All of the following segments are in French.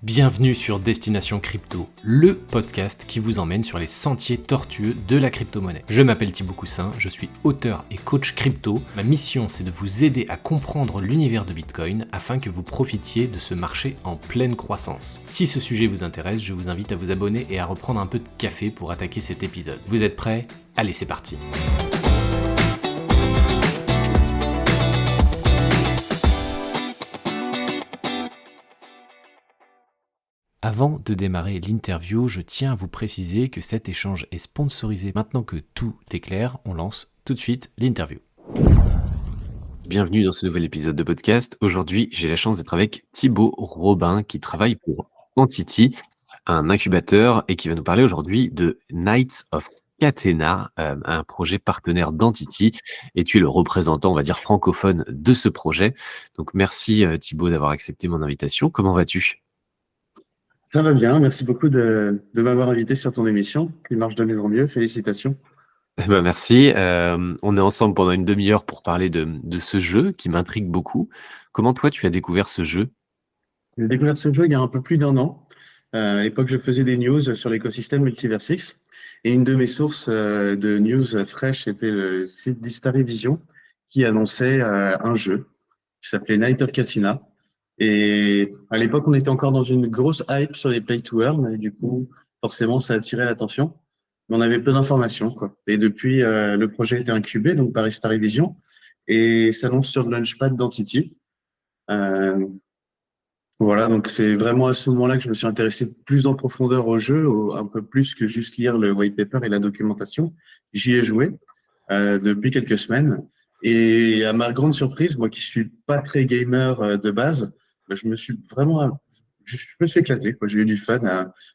Bienvenue sur Destination Crypto, le podcast qui vous emmène sur les sentiers tortueux de la crypto-monnaie. Je m'appelle Thibaut Coussin, je suis auteur et coach crypto. Ma mission, c'est de vous aider à comprendre l'univers de Bitcoin afin que vous profitiez de ce marché en pleine croissance. Si ce sujet vous intéresse, je vous invite à vous abonner et à reprendre un peu de café pour attaquer cet épisode. Vous êtes prêts ? Allez, c'est parti. Avant de démarrer l'interview, je tiens à vous préciser que cet échange est sponsorisé. Maintenant que tout est clair, on lance tout de suite l'interview. Bienvenue dans ce nouvel épisode de podcast. Aujourd'hui, j'ai la chance d'être avec Thibaut Robin qui travaille pour Entity, un incubateur, et qui va nous parler aujourd'hui de Knights of Catena, un projet partenaire d'Entity, et tu es le représentant, on va dire, francophone de ce projet. Donc merci Thibaut d'avoir accepté mon invitation. Comment vas-tu ? Ça va bien, merci beaucoup de m'avoir invité sur ton émission. Il marche de mieux en mieux, félicitations. Merci. On est ensemble pendant une demi-heure pour parler de ce jeu qui m'intrigue beaucoup. Comment toi, tu as découvert ce jeu ? J'ai découvert ce jeu il y a un peu plus d'un an. À l'époque, je faisais des news sur l'écosystème Multiversix. Et une de mes sources de news fraîches était le site d'Histary Vision qui annonçait un jeu qui s'appelait Night of Katsina. Et à l'époque, on était encore dans une grosse hype sur les play to earn. Et du coup, forcément, ça attirait l'attention. Mais on avait peu d'informations, quoi. Et depuis, le projet a été incubé donc par Histary Vision et s'annonce sur le Launchpad d'Entity. Euh, voilà, donc c'est vraiment à ce moment-là que je me suis intéressé plus en profondeur au jeu, un peu plus que juste lire le white paper et la documentation. J'y ai joué depuis quelques semaines. Et à ma grande surprise, moi qui suis pas très gamer de base, bah, je me suis éclaté, quoi. J'ai eu du fun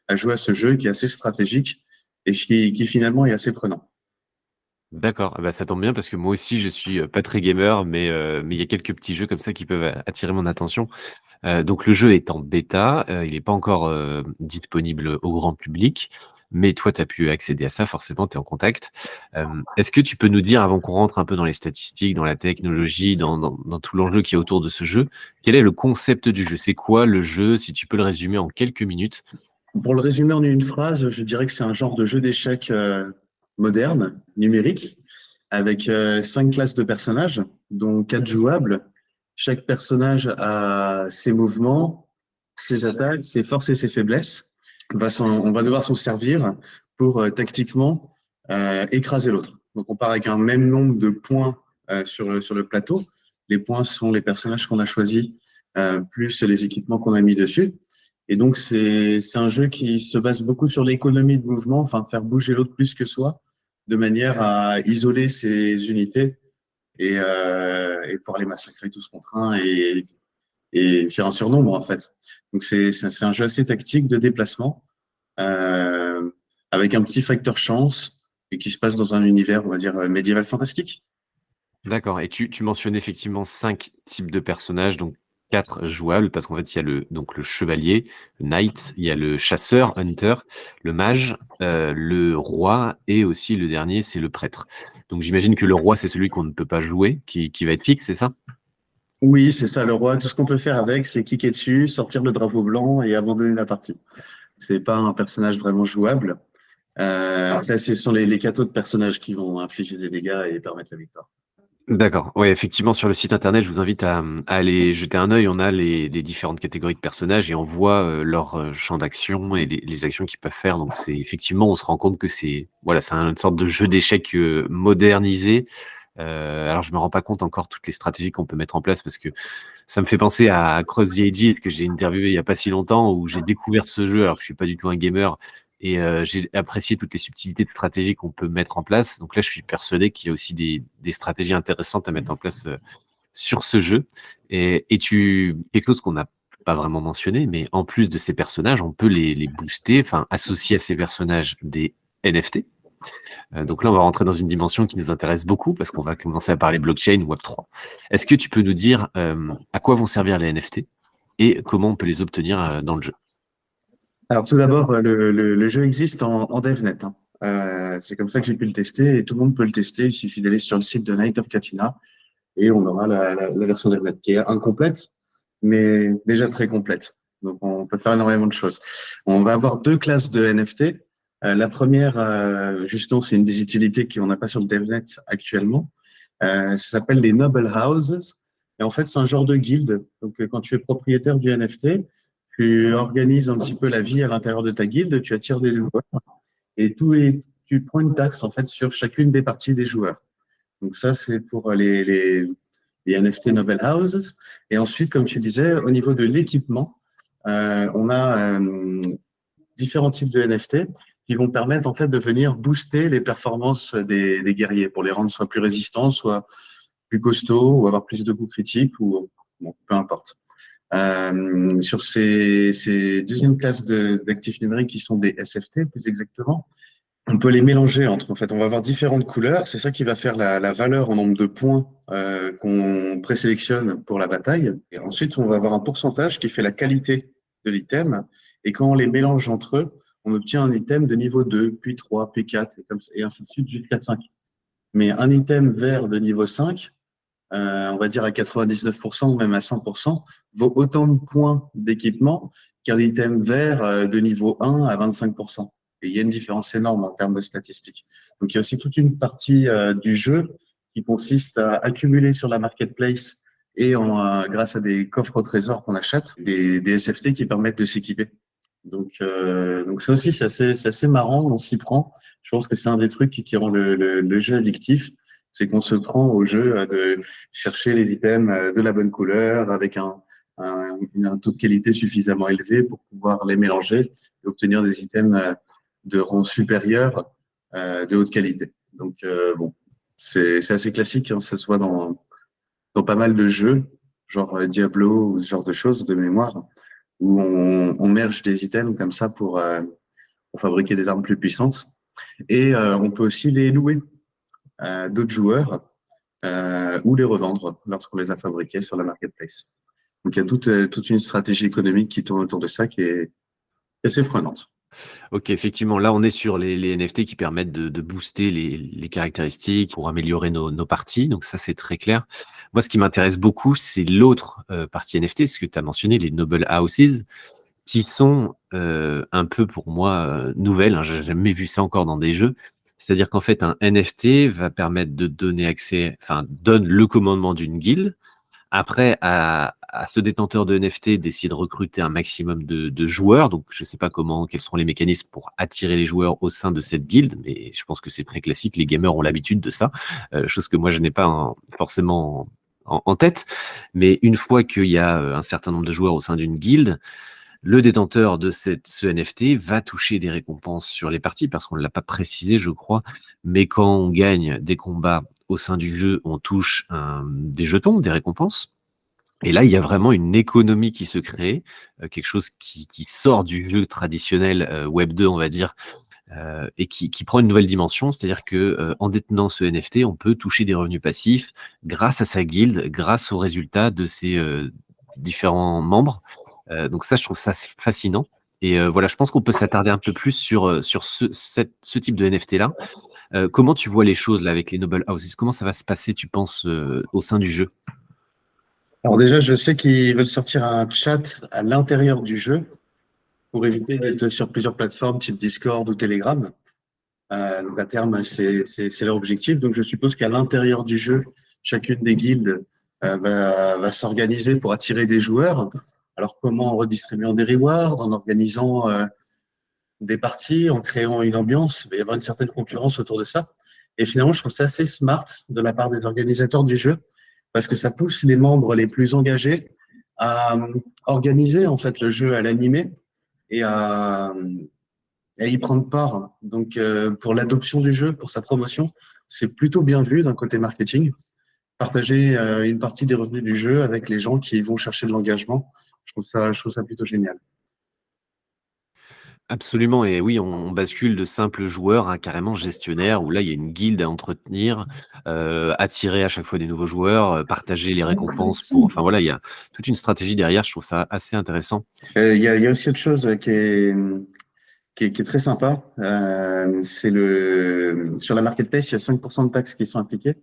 à jouer à ce jeu qui est assez stratégique et qui finalement est assez prenant. D'accord, bah, ça tombe bien parce que moi aussi je suis pas très gamer, mais il y a quelques petits jeux comme ça qui peuvent attirer mon attention. Donc le jeu est en bêta, il est pas encore disponible au grand public, mais toi tu as pu accéder à ça, forcément tu es en contact. Est-ce que tu peux nous dire, avant qu'on rentre un peu dans les statistiques, dans la technologie, dans tout l'enjeu qui est autour de ce jeu, quel est le concept du jeu ? C'est quoi le jeu, si tu peux le résumer en quelques minutes ? Pour le résumer en une phrase, je dirais que c'est un genre de jeu d'échecs moderne, numérique, avec 5 classes de personnages, dont 4 jouables. Chaque personnage a ses mouvements, ses attaques, ses forces et ses faiblesses. On va devoir s'en servir pour tactiquement écraser l'autre. Donc on part avec un même nombre de points sur le plateau. Les points sont les personnages qu'on a choisis, plus les équipements qu'on a mis dessus. Et donc, c'est un jeu qui se base beaucoup sur l'économie de mouvement, enfin, faire bouger l'autre plus que soi, de manière à isoler ses unités et pouvoir les massacrer tous contre un et faire un surnombre, en fait. Donc, c'est un jeu assez tactique de déplacement, euh, avec un petit facteur chance et qui se passe dans un univers, on va dire, médiéval fantastique. D'accord, et tu mentionnes effectivement 5 types de personnages, donc 4 jouables, parce qu'en fait, il y a le chevalier, le knight, il y a le chasseur, hunter, le mage, le roi, et aussi le dernier, c'est le prêtre. Donc j'imagine que le roi, c'est celui qu'on ne peut pas jouer, qui va être fixe, c'est ça ? Oui, c'est ça, le roi. Tout ce qu'on peut faire avec, c'est cliquer dessus, sortir le drapeau blanc et abandonner la partie. C'est pas un personnage vraiment jouable. Après, ce sont les cathos de personnages qui vont infliger des dégâts et permettre la victoire. D'accord. Ouais, effectivement, sur le site internet, je vous invite à aller jeter un œil. On a les différentes catégories de personnages et on voit leur champ d'action et les actions qu'ils peuvent faire. Donc, c'est effectivement, on se rend compte que c'est voilà, c'est une sorte de jeu d'échecs modernisé. Alors, je me rends pas compte encore toutes les stratégies qu'on peut mettre en place parce que ça me fait penser à Cross the Ages que j'ai interviewé il y a pas si longtemps où j'ai découvert ce jeu alors que je suis pas du tout un gamer. Et j'ai apprécié toutes les subtilités de stratégie qu'on peut mettre en place. Donc là, je suis persuadé qu'il y a aussi des stratégies intéressantes à mettre en place sur ce jeu. Et quelque chose qu'on n'a pas vraiment mentionné, mais en plus de ces personnages, on peut les booster, enfin associer à ces personnages des NFT. Donc là, on va rentrer dans une dimension qui nous intéresse beaucoup parce qu'on va commencer à parler blockchain, Web3. Est-ce que tu peux nous dire à quoi vont servir les NFT et comment on peut les obtenir dans le jeu ? Alors, tout d'abord, le jeu existe en DevNet, hein. C'est comme ça que j'ai pu le tester et tout le monde peut le tester. Il suffit d'aller sur le site de Night of Katina et on aura la version DevNet qui est incomplète, mais déjà très complète. Donc, on peut faire énormément de choses. On va avoir deux classes de NFT. La première, justement, c'est une des utilités qu'on n'a pas sur le DevNet actuellement. Ça s'appelle les Noble Houses. Et en fait, c'est un genre de guilde. Donc, quand tu es propriétaire du NFT, tu organises un petit peu la vie à l'intérieur de ta guilde, tu attires des joueurs et tu prends une taxe en fait sur chacune des parties des joueurs. Donc ça, c'est pour les NFT Noble Houses. Et ensuite, comme tu disais, au niveau de l'équipement, on a différents types de NFT qui vont permettre en fait de venir booster les performances des guerriers pour les rendre soit plus résistants, soit plus costauds ou avoir plus de coups critiques ou bon, peu importe. Sur ces deuxième classes d'actifs numériques qui sont des SFT plus exactement, on peut les mélanger entre. En fait, on va avoir différentes couleurs. C'est ça qui va faire la valeur en nombre de points qu'on présélectionne pour la bataille. Et ensuite, on va avoir un pourcentage qui fait la qualité de l'item. Et quand on les mélange entre eux, on obtient un item de niveau 2, puis 3, puis 4, et ainsi de suite jusqu'à 5. Mais un item vert de niveau 5, on va dire à 99% ou même à 100%, vaut autant de points d'équipement qu'un item vert de niveau 1 à 25%. Et il y a une différence énorme en termes de statistiques. Donc, il y a aussi toute une partie du jeu qui consiste à accumuler sur la marketplace et grâce à des coffres au trésor qu'on achète, des SFT qui permettent de s'équiper. Donc ça aussi, c'est assez marrant, on s'y prend. Je pense que c'est un des trucs qui rend le jeu addictif, c'est qu'on se prend au jeu de chercher les items de la bonne couleur, avec un taux de qualité suffisamment élevé pour pouvoir les mélanger et obtenir des items de rang supérieur de haute qualité. Donc bon, c'est assez classique, hein, ça se voit dans pas mal de jeux, genre Diablo ou ce genre de choses de mémoire, où on merge des items comme ça pour fabriquer des armes plus puissantes. Et on peut aussi les louer à d'autres joueurs ou les revendre lorsqu'on les a fabriqués sur la marketplace. Donc il y a toute une stratégie économique qui tourne autour de ça qui est assez prenante. OK, effectivement, là, on est sur les NFT qui permettent de booster les caractéristiques pour améliorer nos parties, donc ça, c'est très clair. Moi, ce qui m'intéresse beaucoup, c'est l'autre, partie NFT, ce que tu as mentionné, les Noble Houses, qui sont, un peu pour moi, nouvelles, hein. J'ai jamais vu ça encore dans des jeux. C'est-à-dire qu'en fait, un NFT va permettre de donner accès enfin, donne le commandement d'une guilde. Après, à ce détenteur de NFT d'essayer de recruter un maximum de joueurs. Donc, je ne sais pas quels seront les mécanismes pour attirer les joueurs au sein de cette guilde, mais je pense que c'est très classique. Les gamers ont l'habitude de ça, chose que moi, je n'ai pas forcément en tête. Mais une fois qu'il y a un certain nombre de joueurs au sein d'une guilde, le détenteur de ce NFT va toucher des récompenses sur les parties, parce qu'on ne l'a pas précisé, je crois, mais quand on gagne des combats au sein du jeu, on touche des jetons, des récompenses. Et là, il y a vraiment une économie qui se crée, quelque chose qui sort du jeu traditionnel Web 2, on va dire, et qui prend une nouvelle dimension. C'est-à-dire que en détenant ce NFT, on peut toucher des revenus passifs grâce à sa guilde, grâce aux résultats de ses différents membres. Donc ça, je trouve ça fascinant. Et voilà, je pense qu'on peut s'attarder un peu plus sur ce type de NFT-là. Comment tu vois les choses là avec les Noble Houses? Comment ça va se passer, tu penses, au sein du jeu? Alors déjà, je sais qu'ils veulent sortir un chat à l'intérieur du jeu pour éviter d'être sur plusieurs plateformes type Discord ou Telegram. Donc à terme, c'est leur objectif. Donc je suppose qu'à l'intérieur du jeu, chacune des guildes va s'organiser pour attirer des joueurs. Alors comment? En redistribuant des rewards, en organisant des parties, en créant une ambiance. Il va y avoir une certaine concurrence autour de ça. Et finalement, je trouve ça assez smart de la part des organisateurs du jeu parce que ça pousse les membres les plus engagés à organiser en fait le jeu, à l'animer et à y prendre part. Donc, pour l'adoption du jeu, pour sa promotion, c'est plutôt bien vu d'un côté marketing. Partager une partie des revenus du jeu avec les gens qui vont chercher de l'engagement, je trouve ça plutôt génial. Absolument, et oui, on bascule de simples joueurs à carrément gestionnaires, où là, il y a une guilde à entretenir, attirer à chaque fois des nouveaux joueurs, partager les récompenses enfin voilà, il y a toute une stratégie derrière. Je trouve ça assez intéressant. Il y a aussi autre chose qui est très sympa. Sur la marketplace, il y a 5% de taxes qui sont appliquées.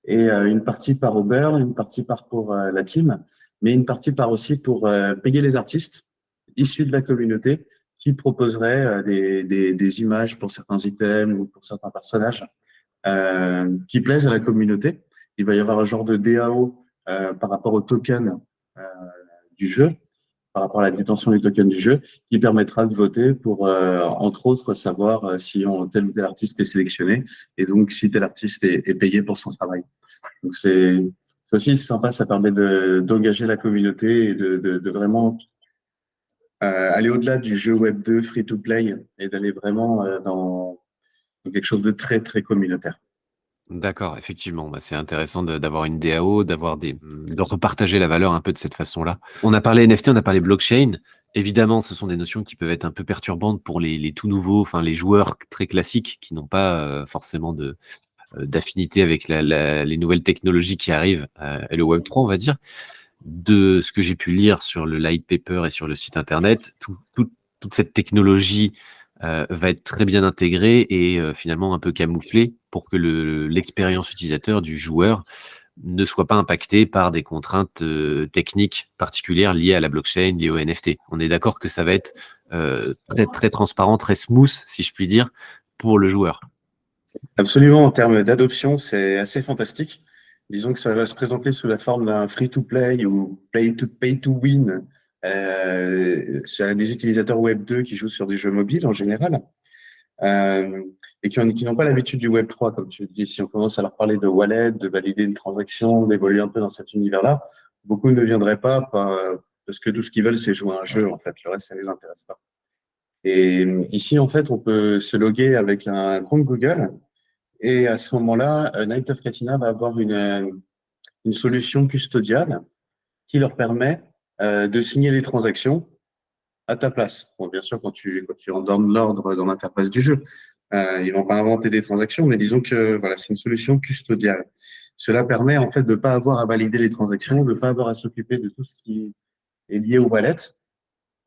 Et une partie part au beurre, une partie part pour la team, mais une partie part aussi pour payer les artistes issus de la communauté qui proposeraient des images pour certains items ou pour certains personnages qui plaisent à la communauté. Il va y avoir un genre de DAO par rapport au token euh, du jeu, par rapport à la détention du token du jeu, qui permettra de voter pour, entre autres, savoir si tel ou tel artiste est sélectionné et donc si tel artiste est payé pour son travail. Donc c'est aussi sympa, ça permet d'engager la communauté et de vraiment aller au-delà du jeu Web 2 free-to-play et d'aller vraiment dans quelque chose de très, très communautaire. D'accord, effectivement, bah, c'est intéressant d'avoir une DAO, de repartager la valeur un peu de cette façon-là. On a parlé NFT, on a parlé blockchain. Évidemment, ce sont des notions qui peuvent être un peu perturbantes pour les tout nouveaux, enfin les joueurs très classiques qui n'ont pas forcément d'affinité avec les nouvelles technologies qui arrivent et le Web3, on va dire. De ce que j'ai pu lire sur le light paper et sur le site internet, toute cette technologie va être très bien intégrée et finalement un peu camouflée pour que l'expérience utilisateur du joueur ne soit pas impactée par des contraintes techniques particulières liées à la blockchain, liées au NFT. On est d'accord que ça va être très, très transparent, très smooth, si je puis dire, pour le joueur. Absolument, en termes d'adoption, c'est assez fantastique. Disons que ça va se présenter sous la forme d'un free-to-play ou pay-to-win chez des utilisateurs Web 2 qui jouent sur des jeux mobiles en général euh, et qui n'ont pas l'habitude du Web 3, comme tu le dis. Si on commence à leur parler de wallet, de valider une transaction, d'évoluer un peu dans cet univers-là, beaucoup ne viendraient pas parce que tout ce qu'ils veulent, c'est jouer à un jeu. En fait, le reste, ça les intéresse pas. Et ici, en fait, on peut se loguer avec un compte Google. Et à ce moment-là, Night of Katina va avoir une solution custodiale qui leur permet de signer les transactions à ta place. Bon, bien sûr, quand tu en donnes l'ordre dans l'interface du jeu, ils vont pas inventer des transactions, mais disons que voilà, c'est une solution custodiale. Cela permet en fait de ne pas avoir à valider les transactions, de ne pas avoir à s'occuper de tout ce qui est lié au wallet.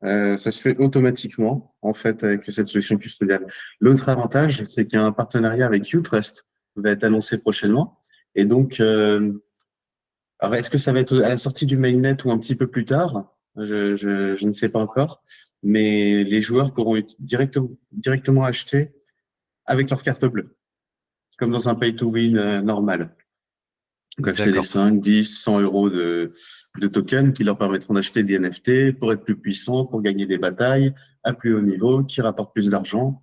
Ça se fait automatiquement, en fait, avec cette solution custodiale. L'autre avantage, c'est qu'il y a un partenariat avec Utrust qui va être annoncé prochainement. Et donc, alors est-ce que ça va être à la sortie du mainnet ou un petit peu plus tard? Je ne sais pas encore. Mais les joueurs pourront directement acheter avec leur carte bleue, comme dans un pay-to-win normal. Donc, acheter des D'accord. 5, 10, 100 euros de tokens qui leur permettront d'acheter des NFT pour être plus puissants, pour gagner des batailles à plus haut niveau, qui rapportent plus d'argent,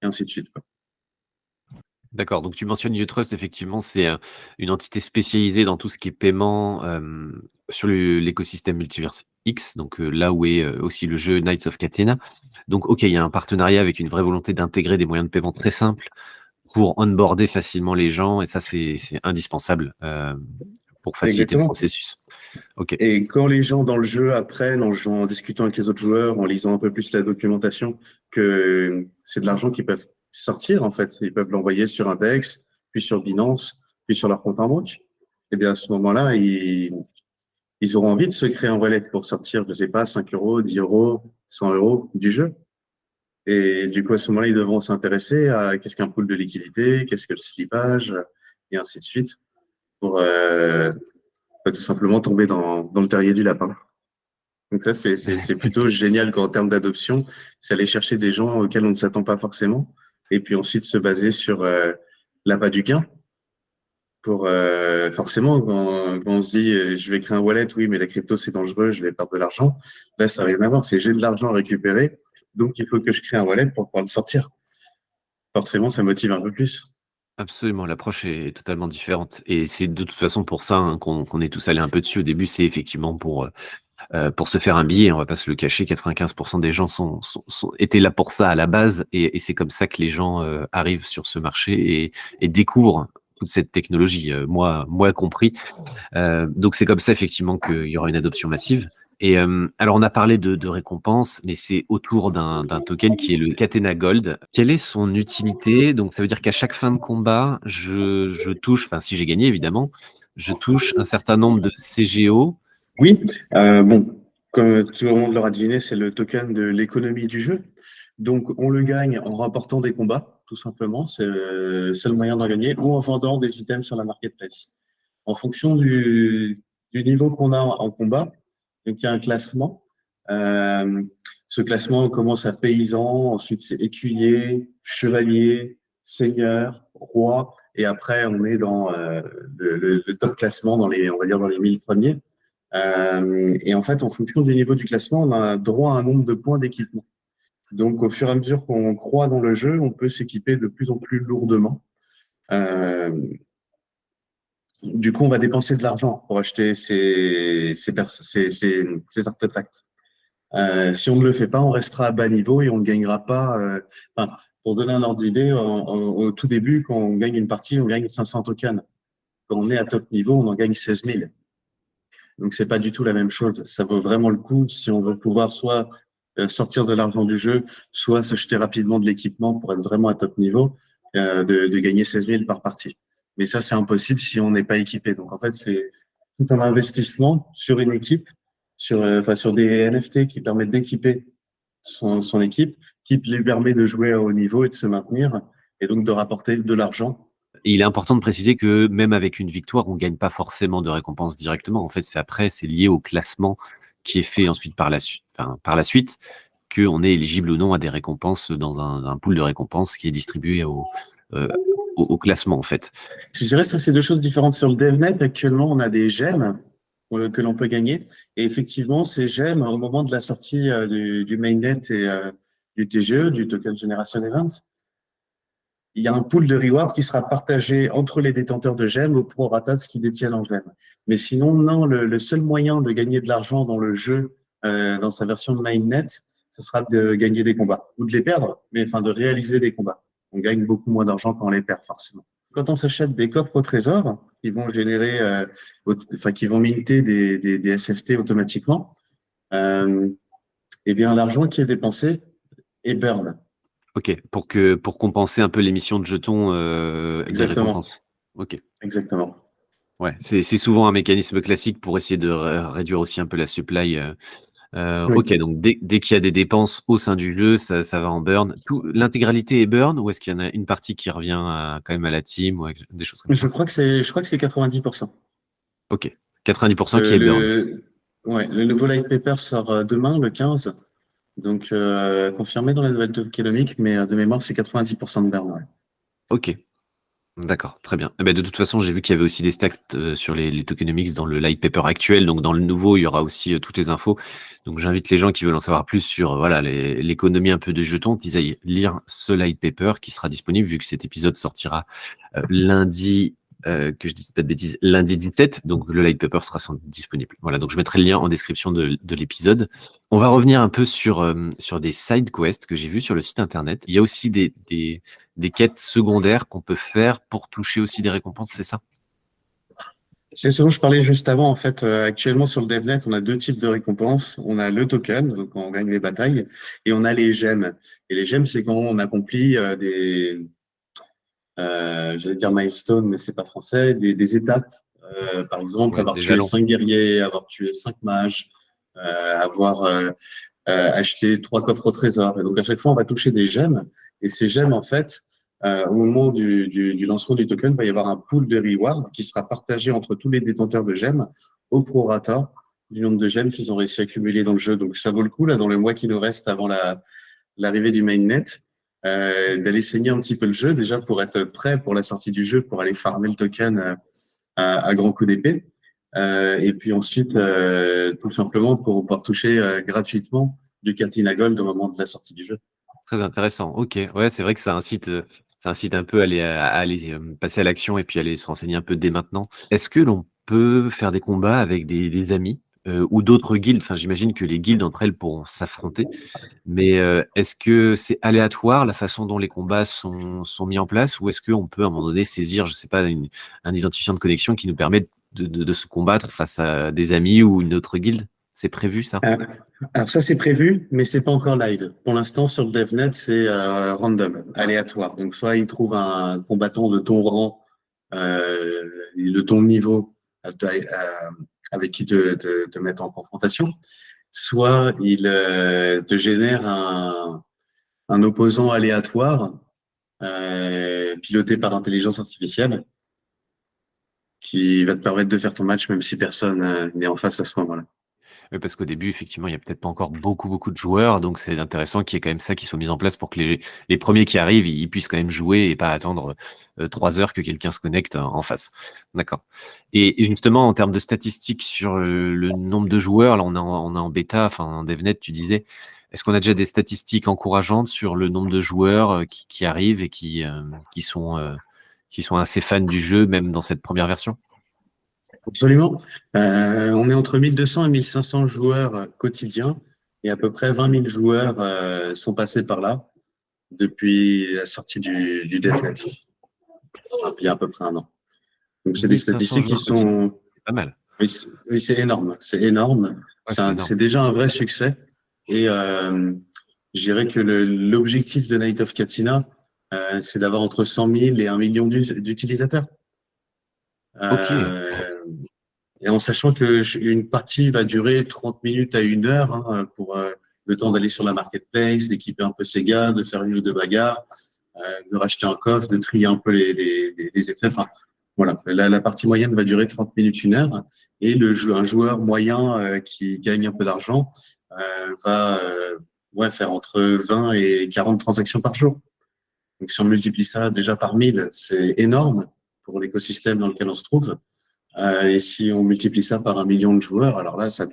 et ainsi de suite, quoi. D'accord, donc tu mentionnes Utrust, effectivement, c'est une entité spécialisée dans tout ce qui est paiement sur l'écosystème Multiverse X, donc là où est aussi le jeu Knights of Catena. Donc, ok, il y a un partenariat avec une vraie volonté d'intégrer des moyens de paiement très simples pour onboarder facilement les gens, et ça, c'est indispensable pour faciliter le Exactement. processus. Ok, Et quand les gens dans le jeu apprennent, en discutant avec les autres joueurs, en lisant un peu plus la documentation, que c'est de l'argent qu'ils peuvent sortir, en fait. Ils peuvent l'envoyer sur Index, puis sur Binance, puis sur leur compte en banque. Et bien, à ce moment-là, ils auront envie de se créer un wallet pour sortir, je sais pas, 5 euros, 10 euros, 100 euros du jeu. Et du coup, à ce moment-là, ils devront s'intéresser à qu'est-ce qu'un pool de liquidité, qu'est-ce que le slippage, et ainsi de suite, pour tout simplement tomber dans le terrier du lapin. Donc ça, c'est plutôt génial qu'en termes d'adoption, c'est aller chercher des gens auxquels on ne s'attend pas forcément, et puis ensuite se baser sur l'appât du gain. Pour forcément, quand on se dit je vais créer un wallet, oui, mais la crypto c'est dangereux, je vais perdre de l'argent. Là, ça n'a rien à voir. C'est j'ai de l'argent à récupérer, donc il faut que je crée un wallet pour pouvoir le sortir. Forcément, ça motive un peu plus. absolument, l'approche est totalement différente. Et c'est de toute façon pour ça hein, qu'on est tous allés un peu dessus. Au début, c'est effectivement pour se faire un billet, on va pas se le cacher, 95% des gens étaient là pour ça à la base, et c'est comme ça que les gens arrivent sur ce marché et découvrent toute cette technologie, moi compris. Donc c'est comme ça effectivement qu'il y aura une adoption massive. Et alors on a parlé de récompenses, mais c'est autour d'un token qui est le Catena Gold. Quelle est son utilité? Donc ça veut dire qu'à chaque fin de combat, je touche, enfin si j'ai gagné évidemment, je touche un certain nombre de CGO. Oui, bon, comme tout le monde l'aura deviné, c'est le token de l'économie du jeu. Donc, on le gagne en remportant des combats, tout simplement. C'est le seul moyen d'en gagner, ou en vendant des items sur la marketplace. En fonction du niveau qu'on a en combat, donc il y a un classement. Euh, Ce classement commence à paysan, ensuite c'est écuyer, chevalier, seigneur, roi, et après on est dans le top classement dans les, on va dire dans les 1000 premiers. Et en fait, en fonction du niveau du classement, on a droit à un nombre de points d'équipement. Donc, au fur et à mesure qu'on croît dans le jeu, on peut s'équiper de plus en plus lourdement. Euh, du coup, on va dépenser de l'argent pour acheter ces artefacts. Si on ne le fait pas, on restera à bas niveau et on ne gagnera pas. Enfin, pour donner un ordre d'idée, au tout début, quand on gagne une partie, on gagne 500 tokens. Quand on est à top niveau, on en gagne 16 000. Donc, c'est pas du tout la même chose. Ça vaut vraiment le coup si on veut pouvoir soit sortir de l'argent du jeu, soit s'acheter rapidement de l'équipement pour être vraiment à top niveau, de gagner 16 000 par partie. Mais ça, c'est impossible si on n'est pas équipé. Donc, en fait, c'est tout un investissement sur une équipe, enfin, sur des NFT qui permettent d'équiper son équipe, qui lui permet de jouer à haut niveau et de se maintenir, et donc de rapporter de l'argent. Et il est important de préciser que même avec une victoire, on gagne pas forcément de récompense directement. En fait, c'est lié au classement qui est fait ensuite par la suite, qu'on est éligible ou non à des récompenses dans un pool de récompenses qui est distribué euh, au classement, en fait. Je dirais que ça, c'est deux choses différentes. Sur le DevNet, actuellement, on a des gemmes que l'on peut gagner. Et effectivement, ces gemmes, au moment de la sortie du mainnet et du TGE, du Token Generation Event, il y a un pool de rewards qui sera partagé entre les détenteurs de gemmes au prorata de ce qu'ils détiennent en gemmes. Mais sinon, non, le seul moyen de gagner de l'argent dans le jeu, dans sa version de mainnet, ce sera de gagner des combats ou de les perdre, mais enfin de réaliser des combats. On gagne beaucoup moins d'argent quand on les perd, forcément. Quand on s'achète des coffres au trésor, qui vont générer, enfin qui vont minter des SFT automatiquement, eh bien l'argent qui est dépensé est burn. Ok, pour compenser un peu l'émission de jetons des Exactement, récompenses. Ok. exactement. Ouais, c'est souvent un mécanisme classique pour essayer de réduire aussi un peu la supply. Oui. Ok, donc dès qu'il y a des dépenses au sein du jeu, ça va en burn. L'intégralité est burn ou est-ce qu'il y en a une partie qui revient quand même à la team ou des choses comme ça? Je crois que c'est 90%. Ok, 90% qui Le, est burn. le, ouais, le nouveau light paper sort demain, le 15. Donc, confirmé dans la nouvelle tokenomics, mais de mémoire, c'est 90% de burn. Ouais. Ok, d'accord, très bien. Eh ben, de toute façon, j'ai vu qu'il y avait aussi des stats sur les tokenomics dans le light paper actuel. Donc, dans le nouveau, il y aura aussi toutes les infos. Donc, j'invite les gens qui veulent en savoir plus sur voilà l'économie un peu de jetons, qu'ils aillent lire ce light paper qui sera disponible vu que cet épisode sortira lundi. Que je dise pas de bêtises, lundi 17, donc le light paper sera sans doute disponible. Voilà, donc je mettrai le lien en description de l'épisode. On va revenir un peu sur des side quests que j'ai vus sur le site internet. Il y a aussi des quêtes secondaires qu'on peut faire pour toucher aussi des récompenses, c'est ça? C'est ce dont je parlais juste avant. En fait, actuellement sur le DevNet, on a deux types de récompenses. On a le token, donc quand on gagne les batailles, et on a les gemmes. Et les gemmes, c'est quand on accomplit j'allais dire milestone, mais c'est pas français, des étapes. Par exemple, Ouais, avoir des tué jalons. 5 guerriers, avoir tué 5 mages, avoir acheté 3 coffres au trésor. Et donc, à chaque fois, on va toucher des gemmes. Et ces gemmes, en fait, au moment du lancement du token, il va y avoir un pool de rewards qui sera partagé entre tous les détenteurs de gemmes au prorata du nombre de gemmes qu'ils ont réussi à accumuler dans le jeu. Donc, ça vaut le coup, là, dans le mois qui nous reste avant l'arrivée du mainnet, d'aller saigner un petit peu le jeu, déjà pour être prêt pour la sortie du jeu, pour aller farmer le token à grands coups d'épée. Et puis ensuite, tout simplement pour pouvoir toucher gratuitement du Katina Gold au moment de la sortie du jeu. Très intéressant. Ok, ouais, c'est vrai que ça incite un peu à aller passer à l'action et puis aller se renseigner un peu dès maintenant. Est-ce que l'on peut faire des combats avec des amis ou d'autres guildes? Enfin, j'imagine que les guildes entre elles pourront s'affronter, mais est-ce que c'est aléatoire la façon dont les combats sont mis en place ou est-ce qu'on peut à un moment donné saisir, je sais pas, un identifiant de connexion qui nous permet de se combattre face à des amis ou une autre guilde? C'est prévu ça? Euh, alors ça, c'est prévu, mais c'est pas encore live. Pour l'instant, sur le DevNet, c'est random, aléatoire. Donc soit il trouve un combattant de ton rang, de ton niveau, avec qui te mettre en confrontation, soit il te génère un opposant aléatoire piloté par intelligence artificielle qui va te permettre de faire ton match même si personne n'est en face à ce moment-là. Oui, parce qu'au début, effectivement, il y a peut-être pas encore beaucoup de joueurs, donc c'est intéressant qu'il y ait quand même ça qui soit mis en place pour que les premiers qui arrivent, ils puissent quand même jouer et pas attendre, 3 heures que quelqu'un se connecte en face. D'accord et justement, en termes de statistiques sur, le nombre de joueurs, là, on est en bêta, enfin, en DevNet, tu disais. Est-ce qu'on a déjà des statistiques encourageantes sur le nombre de joueurs, qui arrivent et qui sont assez fans du jeu, même dans cette première version? Absolument. On est entre 1200 et 1500 joueurs quotidiens et à peu près 20 000 joueurs sont passés par là depuis la sortie du DevNet, il y a à peu près un an. Donc, c'est des 1500 statistiques qui joueurs quotidiens, sont. c'est pas mal. Oui, oui, c'est énorme. C'est énorme. Ouais, c'est énorme. C'est déjà un vrai succès. Et je dirais que l'objectif de Night of Katina, c'est d'avoir entre 100 000 et 1 million d'utilisateurs. OK. Euh, et en sachant que une partie va durer 30 minutes à 1 heure hein, pour le temps d'aller sur la marketplace, d'équiper un peu ses gars, de faire une ou deux bagarres, de racheter un coffre, de trier un peu les effets. Enfin, voilà, la partie moyenne va durer 30 minutes, 1 heure. Et un joueur moyen qui gagne un peu d'argent va ouais, faire entre 20 et 40 transactions par jour. Donc, si on multiplie ça déjà par 1000, c'est énorme pour l'écosystème dans lequel on se trouve. Et si on multiplie ça par 1 million de joueurs, alors là, ça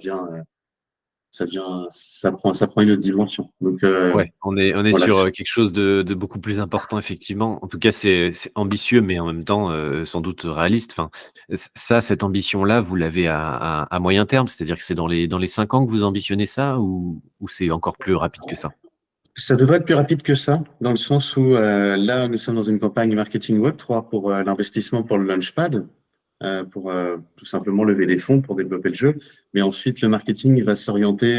prend une autre dimension. Donc, Ouais, on est voilà. sur, quelque chose de beaucoup plus important effectivement. En tout cas, c'est ambitieux, mais en même temps, sans doute réaliste. Enfin, cette ambition-là, vous l'avez à moyen terme? C'est-à-dire que c'est dans les 5 ans que vous ambitionnez ça ou c'est encore plus rapide que ça? Ça devrait être plus rapide que ça, dans le sens où là, nous sommes dans une campagne marketing Web3 pour l'investissement pour le Launchpad, pour tout simplement lever des fonds pour développer le jeu. Mais ensuite, le marketing il va s'orienter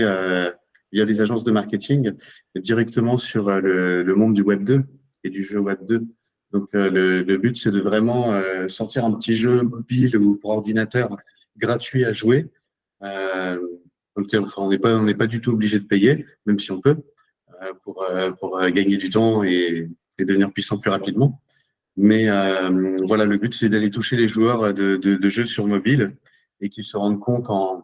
via des agences de marketing directement sur le monde du Web 2 et du jeu Web 2. Donc, le but, c'est de vraiment sortir un petit jeu mobile ou pour ordinateur gratuit à jouer, euh, auquel enfin, on n'est pas du tout obligé de payer, même si on peut pour gagner du temps et devenir puissant plus rapidement. Mais voilà, le but, c'est d'aller toucher les joueurs de jeux sur mobile et qu'ils se rendent compte en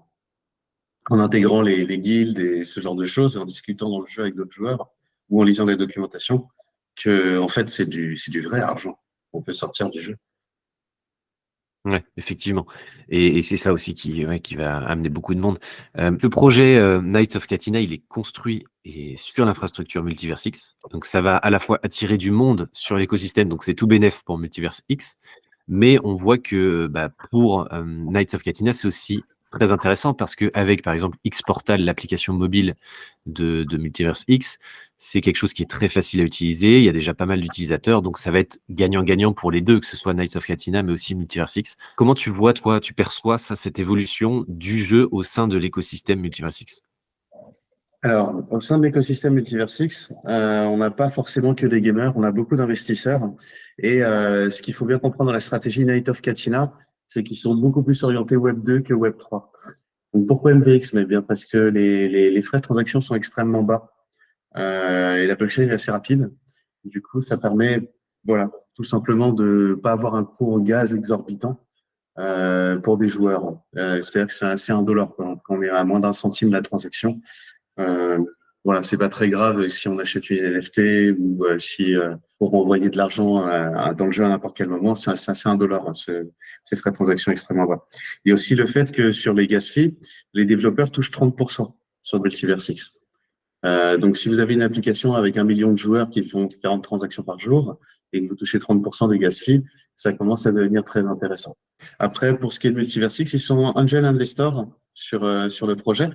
intégrant les guildes et ce genre de choses, en discutant dans le jeu avec d'autres joueurs ou en lisant des documentations, que en fait, c'est du vrai argent. On peut sortir du jeu. Ouais, effectivement et c'est ça aussi qui va amener beaucoup de monde. Le projet, Knights of Catina, il est construit et sur l'infrastructure Multiverse X, donc ça va à la fois attirer du monde sur l'écosystème, donc c'est tout bénef pour Multiverse X, mais on voit que, bah, pour, Knights of Catina, c'est aussi très intéressant parce qu'avec, par exemple, X-Portal, l'application mobile de Multiverse X, c'est quelque chose qui est très facile à utiliser. Il y a déjà pas mal d'utilisateurs, donc ça va être gagnant-gagnant pour les 2, que ce soit Knights of Catina, mais aussi Multiverse X. Comment tu vois, toi, tu perçois ça, cette évolution du jeu au sein de l'écosystème Multiverse X? Alors, au sein de l'écosystème Multiversix, on n'a pas forcément que des gamers, on a beaucoup d'investisseurs. Et ce qu'il faut bien comprendre dans la stratégie Night of Katina, c'est qu'ils sont beaucoup plus orientés Web 2 que Web 3. Donc, pourquoi MVX? Mais bien parce que les frais de transaction sont extrêmement bas et la blockchain est assez rapide. Du coup, ça permet, voilà, tout simplement de pas avoir un coût au gaz exorbitant pour des joueurs. C'est-à-dire que c'est assez indolore quand on est à moins d'un centime la transaction. Euh, voilà, c'est pas très grave si on achète une NFT ou si pour envoyer de l'argent dans le jeu à n'importe quel moment, c'est assez indolore, hein, ces frais de transaction extrêmement bas. Il y a aussi le fait que sur les gas fees, les développeurs touchent 30% sur Multiversix. Donc, si vous avez une application avec 1 million de joueurs qui font 40 transactions par jour et que vous touchez 30% des gas fees, ça commence à devenir très intéressant. Après, pour ce qui est de Multiversix, ils sont angel investors sur le projet.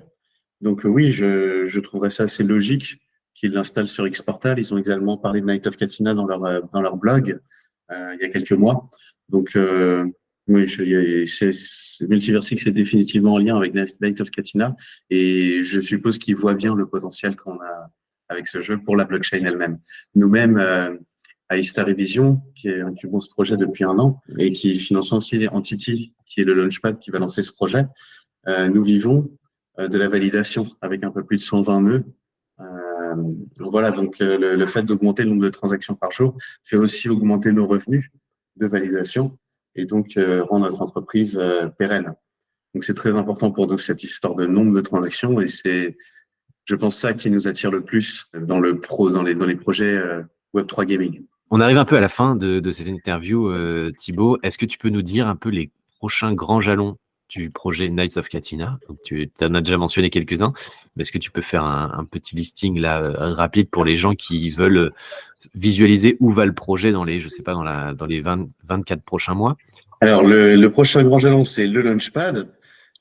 Donc oui, je trouverais ça assez logique qu'ils l'installent sur Xportal. Ils ont également parlé de Night of Katina dans leur blog il y a quelques mois. Donc oui, Multiversix c'est définitivement en lien avec Night of Katina et je suppose qu'ils voient bien le potentiel qu'on a avec ce jeu pour la blockchain elle-même. Nous-mêmes, à Istari Vision, qui incubons ce projet depuis un an et qui finance aussi Entity, qui est le launchpad qui va lancer ce projet, nous vivons de la validation avec un peu plus de 120 nœuds. Voilà, donc le fait d'augmenter le nombre de transactions par jour fait aussi augmenter nos revenus de validation et donc rend notre entreprise pérenne. Donc, c'est très important pour nous, cette histoire de nombre de transactions. Et c'est, je pense, ça qui nous attire le plus dans les projets Web3 Gaming. On arrive un peu à la fin de cette interview, Thibaut. Est-ce que tu peux nous dire un peu les prochains grands jalons du projet Knights of Catina? Donc, tu en as déjà mentionné quelques-uns, mais est-ce que tu peux faire un petit listing là, rapide pour les gens qui veulent visualiser où va le projet dans les, je sais pas, dans les 24 prochains mois? Alors, le prochain grand jalon, c'est le Launchpad.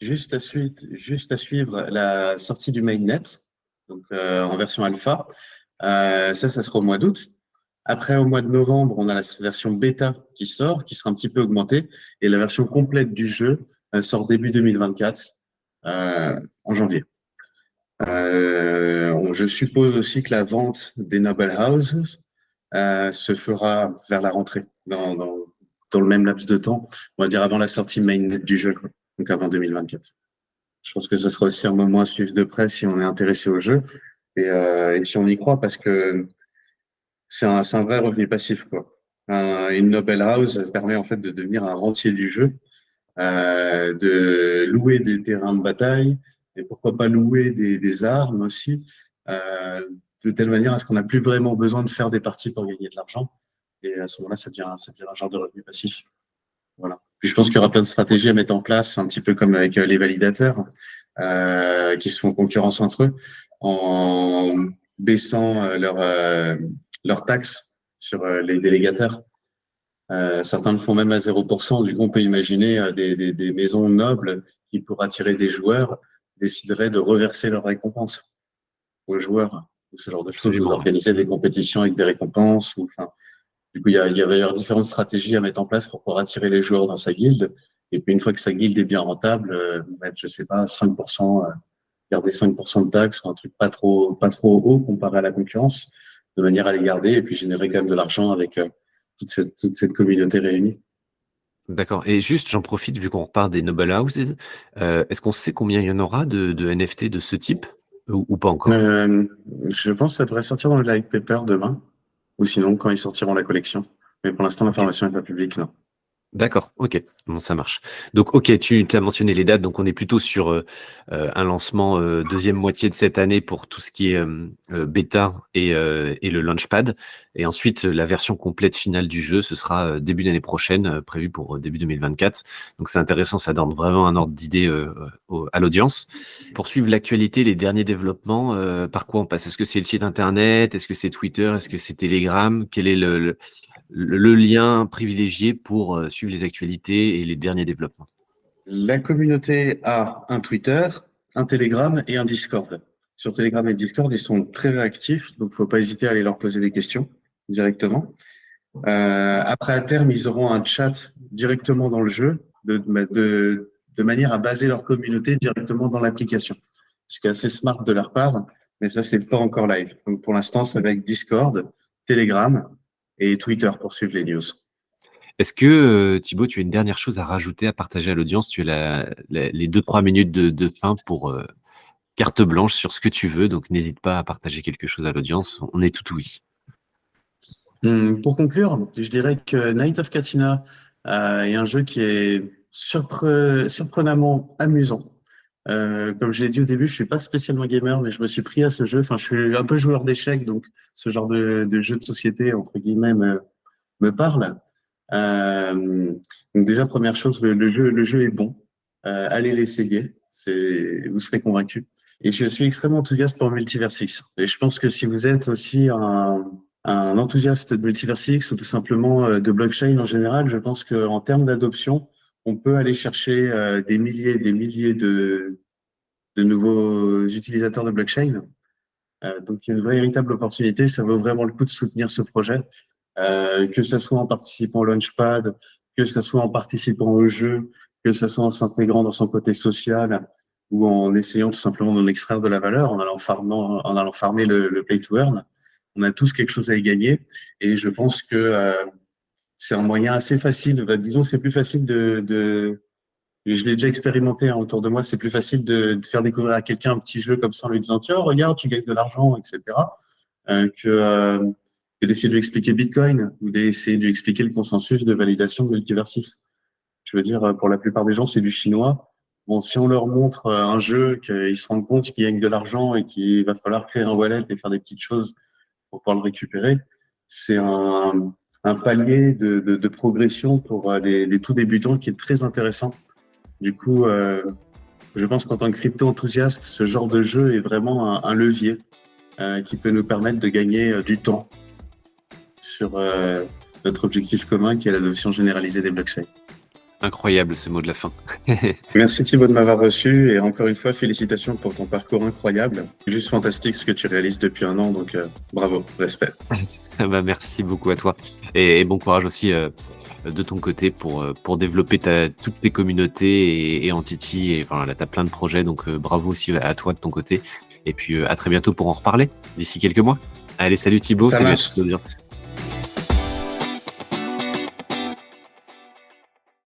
Juste à suivre la sortie du mainnet, donc en version alpha. Ça sera au mois d'août. Après, au mois de novembre, on a la version bêta qui sort, qui sera un petit peu augmentée. Et la version complète du jeu sort début 2024, en janvier. Je suppose aussi que la vente des Noble Houses se fera vers la rentrée, dans le même laps de temps, on va dire avant la sortie mainnet du jeu, quoi. Donc avant 2024. Je pense que ce sera aussi un moment à suivre de près si on est intéressé au jeu et si on y croit, parce que c'est un vrai revenu passif, quoi. Une Noble House, ça permet en fait de devenir un rentier du jeu, de louer des terrains de bataille et pourquoi pas louer des armes aussi, euh, de telle manière à ce qu'on n'a plus vraiment besoin de faire des parties pour gagner de l'argent. Et à ce moment-là, ça devient un genre de revenu passif. Voilà. Puis je pense qu'il y aura plein de stratégies à mettre en place, un petit peu comme avec les validateurs, qui se font concurrence entre eux, en baissant leurs taxes sur les délégateurs. Certains le font même à 0%. Du coup, on peut imaginer des maisons nobles qui, pour attirer des joueurs, décideraient de reverser leurs récompenses aux joueurs, ou ce genre de choses, ou Absolument, ouais. d'organiser des compétitions avec des récompenses. Enfin, du coup, il va y avoir différentes stratégies à mettre en place pour pouvoir attirer les joueurs dans sa guilde. Et puis, une fois que sa guilde est bien rentable, mettre, je sais pas, 5%, garder 5% de taxes ou un truc pas trop haut comparé à la concurrence, de manière à les garder et puis générer quand même de l'argent avec toute cette communauté réunie. D'accord. Et juste, j'en profite, vu qu'on repart des Noble Houses, est-ce qu'on sait combien il y en aura de NFT de ce type ou pas encore? Euh, je pense que ça devrait sortir dans le light paper demain, ou sinon quand ils sortiront la collection. Mais pour l'instant, Ok. l'information n'est pas publique, non. D'accord, ok, bon, ça marche. Donc, ok, tu as mentionné les dates, donc on est plutôt sur un lancement deuxième moitié de cette année pour tout ce qui est bêta et le Launchpad. Et ensuite, la version complète finale du jeu, ce sera début d'année prochaine, prévu pour début 2024. Donc, c'est intéressant, ça donne vraiment un ordre d'idée à l'audience. Pour suivre l'actualité, les derniers développements, par quoi on passe? Est-ce que c'est le site internet? Est-ce que c'est Twitter? Est-ce que c'est Telegram? Quel est le lien privilégié pour suivre les actualités et les derniers développements? La communauté a un Twitter, un Telegram et un Discord. Sur Telegram et Discord, ils sont très réactifs, donc faut pas hésiter à aller leur poser des questions directement. Après, à terme, ils auront un chat directement dans le jeu, de manière à baser leur communauté directement dans l'application. Ce qui est assez smart de leur part, mais ça, c'est pas encore live. Donc, pour l'instant, c'est avec Discord, Telegram et Twitter pour suivre les news. Est-ce que, Thibaut, tu as une dernière chose à rajouter, à partager à l'audience? Tu as les 2-3 minutes de fin pour carte blanche sur ce que tu veux, donc n'hésite pas à partager quelque chose à l'audience. On est tout oui. Pour conclure, je dirais que Night of Katina est un jeu qui est surprenamment amusant. Comme je l'ai dit au début, je suis pas spécialement gamer, mais je me suis pris à ce jeu. Enfin, je suis un peu joueur d'échecs, donc ce genre de jeu de société entre guillemets me parle. Donc déjà première chose, le jeu est bon. Allez l'essayer, vous serez convaincu. Et je suis extrêmement enthousiaste pour Multiversix. Et je pense que si vous êtes aussi un enthousiaste de Multiversix ou tout simplement de blockchain en général, je pense qu'en termes d'adoption, on peut aller chercher des milliers de nouveaux utilisateurs de blockchain. Donc, il y a une véritable opportunité. Ça vaut vraiment le coup de soutenir ce projet, que ce soit en participant au Launchpad, que ce soit en participant au jeu, que ce soit en s'intégrant dans son côté social ou en essayant tout simplement d'en extraire de la valeur, en allant farmer le play to earn. On a tous quelque chose à y gagner et je pense que c'est un moyen assez facile. Bah, disons, c'est plus facile je l'ai déjà expérimenté hein, autour de moi. C'est plus facile de faire découvrir à quelqu'un un petit jeu comme ça en lui disant, tiens, regarde, tu gagnes de l'argent, etc. Que d'essayer de lui expliquer Bitcoin ou d'essayer de lui expliquer le consensus de validation de Multiversix. Je veux dire, pour la plupart des gens, c'est du chinois Bon, si on leur montre un jeu, qu'ils se rendent compte qu'ils gagnent de l'argent et qu'il va falloir créer un wallet et faire des petites choses pour pouvoir le récupérer, c'est un palier de progression pour les tout débutants qui est très intéressant. Du coup, je pense qu'en tant que crypto-enthousiaste, ce genre de jeu est vraiment un levier qui peut nous permettre de gagner du temps sur notre objectif commun qui est l'adoption généralisée des blockchains. Incroyable ce mot de la fin. Merci Thibaut de m'avoir reçu et encore une fois, félicitations pour ton parcours incroyable. C'est juste fantastique ce que tu réalises depuis un an, donc bravo, respect. Bah, merci beaucoup à toi et bon courage aussi de ton côté pour développer toutes tes communautés et Entity. Et enfin, là, tu as plein de projets, donc bravo aussi à toi de ton côté. Et puis à très bientôt pour en reparler d'ici quelques mois. Allez, salut Thibaut, Ça salut à marche. toute l'audience.